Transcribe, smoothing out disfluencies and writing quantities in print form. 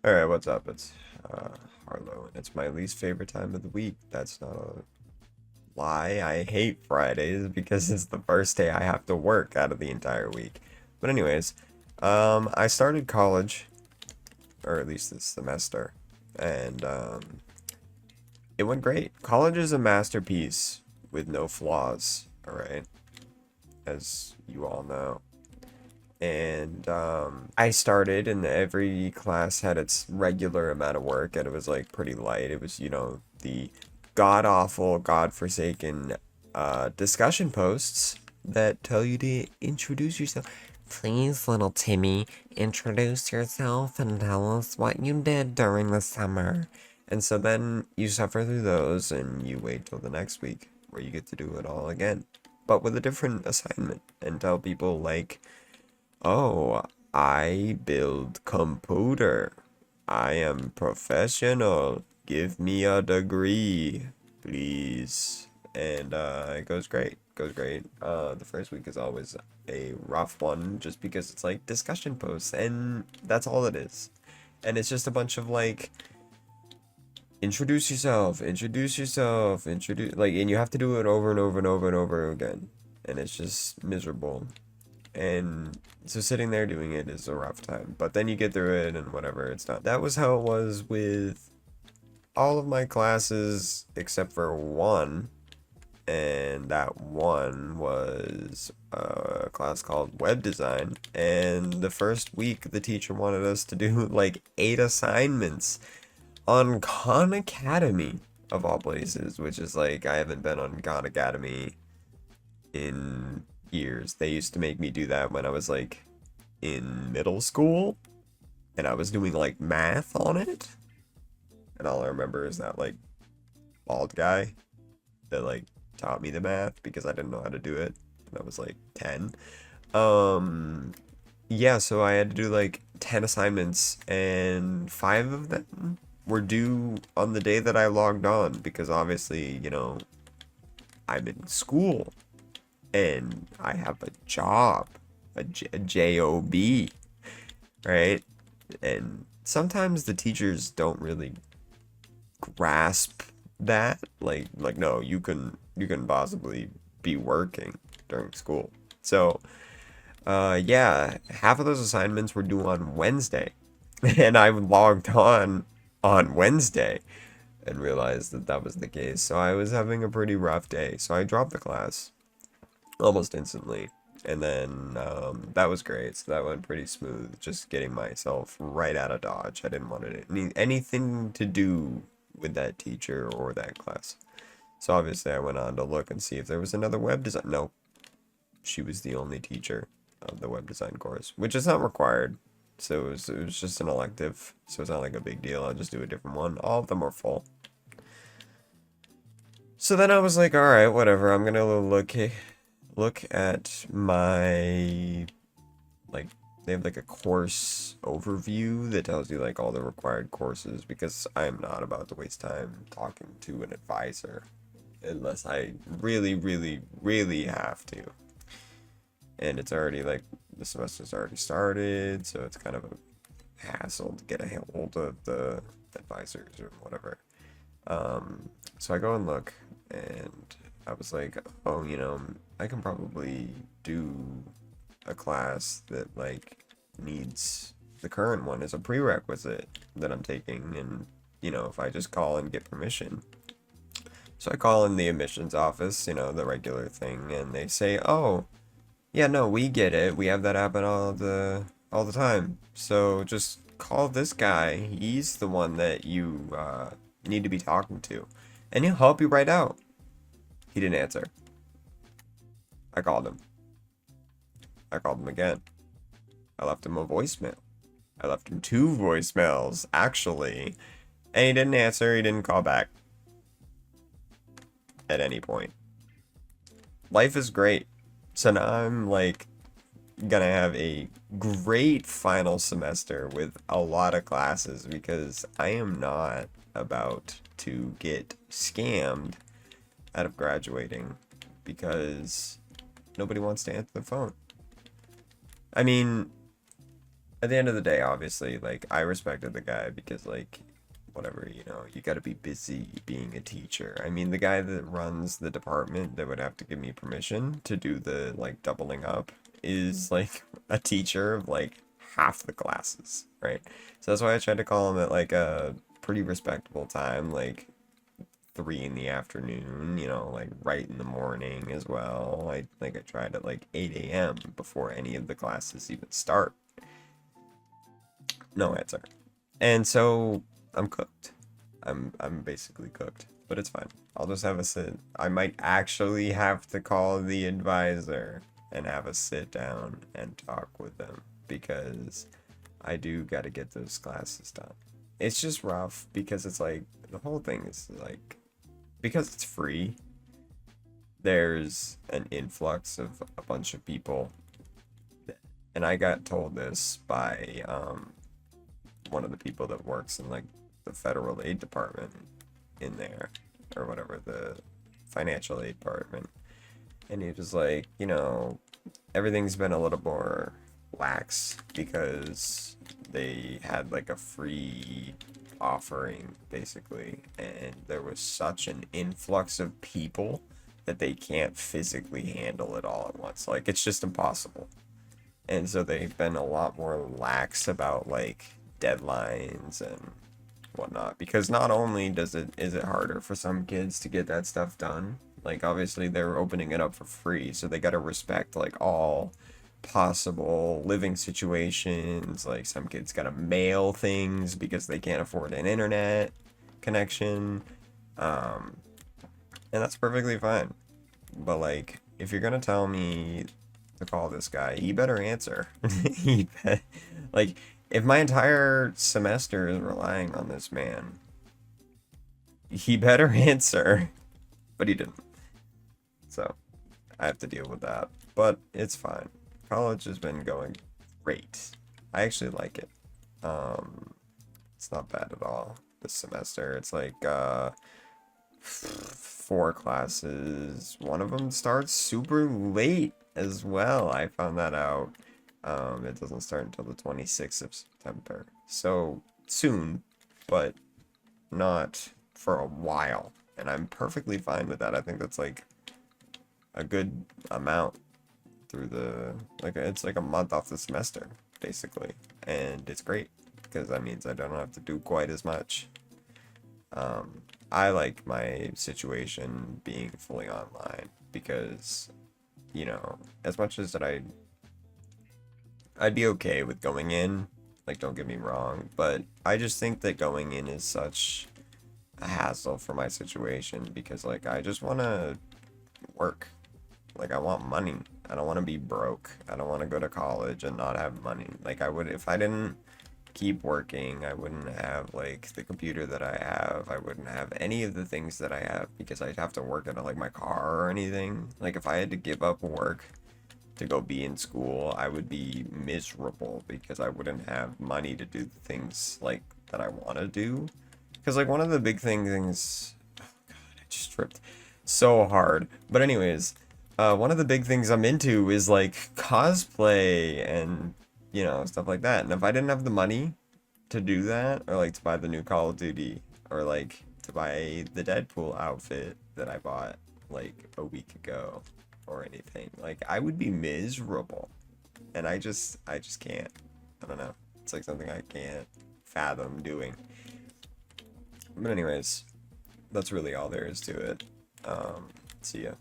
Alright, what's up? It's Harlow, and it's my least favorite time of the week. That's not a lie. I hate Fridays because it's the first day I have to work out of the entire week. But anyways, I started college, or at least this semester, and it went great. College is a masterpiece with no flaws, alright? As you all know. And I started, and every class had its regular amount of work, and it was like pretty light. It was, the god awful, god-forsaken discussion posts that tell you to introduce yourself. Please, little Timmy, introduce yourself and tell us what you did during the summer. And so then you suffer through those, and you wait till the next week where you get to do it all again, but with a different assignment, and tell people like, oh, I build computer. I am professional. Give me a degree, please. And it goes great. Goes great. The first week is always a rough one just because it's like discussion posts and that's all it is. And it's just a bunch of like introduce yourself, introduce like, and you have to do it over and over and over and over again. And it's just miserable. And so sitting there doing it is a rough time, but then you get through it and whatever, it's not. That was how it was with all of my classes except for one, and that one was a class called web design. And the first week the teacher wanted us to do like 8 assignments on Khan Academy of all places, which is like, I haven't been on Khan Academy in years. They used to make me do that when I was like in middle school, and I was doing like math on it. And all I remember is that like bald guy that like taught me the math because I didn't know how to do it. And I was like 10. Um yeah, so I had to do like 10 assignments, and 5 of them were due on the day that I logged on because obviously, I'm in school and I have a job, a job, right? And sometimes the teachers don't really grasp that. Like no, you can possibly be working during school. So, yeah, half of those assignments were due on Wednesday, and I logged on Wednesday and realized that that was the case. So I was having a pretty rough day. So I dropped the class almost instantly. And then that was great. So that went pretty smooth. Just getting myself right out of Dodge. I didn't want anything to do with that teacher or that class. So obviously I went on to look and see if there was another web design. No, she was the only teacher of the web design course, which is not required. So it was just an elective. So it's not like a big deal. I'll just do a different one. All of them are full. So then I was like, all right, whatever. I'm gonna look at my, like, they have like a course overview that tells you like all the required courses, because I'm not about to waste time talking to an advisor unless I really, really, really have to. And it's already like the semester's already started, so it's kind of a hassle to get a hold of the advisors or whatever. So I go and look, and I was like, oh, I can probably do a class that like needs the current one as a prerequisite that I'm taking, and if I just call and get permission. So I call in the admissions office, the regular thing, and they say, oh, yeah, no, we get it. We have that happen all the time. So just call this guy. He's the one that you need to be talking to, and he'll help you right out. He didn't answer. I called him. I called him again. I left him a voicemail. I left him 2 voicemails, actually. And he didn't answer. He didn't call back at any point. Life is great. So now I'm like gonna have a great final semester with a lot of classes because I am not about to get scammed out of graduating because nobody wants to answer the phone. I mean, at the end of the day, obviously, like, I respected the guy because, like, whatever, you know, you gotta be busy being a teacher. I mean, the guy that runs the department that would have to give me permission to do the, like, doubling up is, like, a teacher of, like, half the classes, right? So that's why I tried to call him at, like, a pretty respectable time, like, 3 in the afternoon, you know, like, right in the morning as well. I tried at, like, 8 a.m. before any of the classes even start. No answer. And so I'm cooked. I'm basically cooked, but it's fine. I'll just have a sit. I might actually have to call the advisor and have a sit down and talk with them because I do got to get those classes done. It's just rough because it's like the whole thing is like because it's free. There's an influx of a bunch of people, and I got told this by one of the people that works in like the federal aid department in there or whatever, the financial aid department, and he was like, you know, everything's been a little more lax because they had like a free offering basically, and there was such an influx of people that they can't physically handle it all at once, like it's just impossible. And so they've been a lot more lax about like deadlines and whatnot, because not only is it harder for some kids to get that stuff done, like obviously they're opening it up for free, so they got to respect like all possible living situations. Like some kids got to mail things because they can't afford an internet connection, um and that's perfectly fine. But like if you're gonna tell me to call this guy, he better answer. Like if my entire semester is relying on this man, he better answer. But he didn't. So I have to deal with that. But it's fine. College has been going great. I actually like it. It's not bad at all this semester. It's like 4 classes. One of them starts super late as well. I found that out. It doesn't start until the 26th of September. So soon, but not for a while. And I'm perfectly fine with that. I think that's like a good amount through the, like, it's like a month off the semester, basically. And it's great because that means I don't have to do quite as much. I like my situation being fully online because, you know, as much as that I'd be okay with going in, like don't get me wrong, but I just think that going in is such a hassle for my situation because like I just want to work. Like I want money. I don't want to be broke. I don't want to go to college and not have money. Like I would if I didn't keep working, I wouldn't have like the computer that I have. I wouldn't have any of the things that I have because I'd have to work at like my car or anything. Like if I had to give up work to go be in school, I would be miserable because I wouldn't have money to do the things like that I want to do. Because like one of the big things, oh god, I just tripped so hard. But anyways, one of the big things I'm into is like cosplay and you know stuff like that. And if I didn't have the money to do that, or like to buy the new Call of Duty, or like to buy the Deadpool outfit that I bought like a week ago, or anything, like I would be miserable. And I just can't. I don't know. It's like something I can't fathom doing. But anyways, that's really all there is to it. See ya.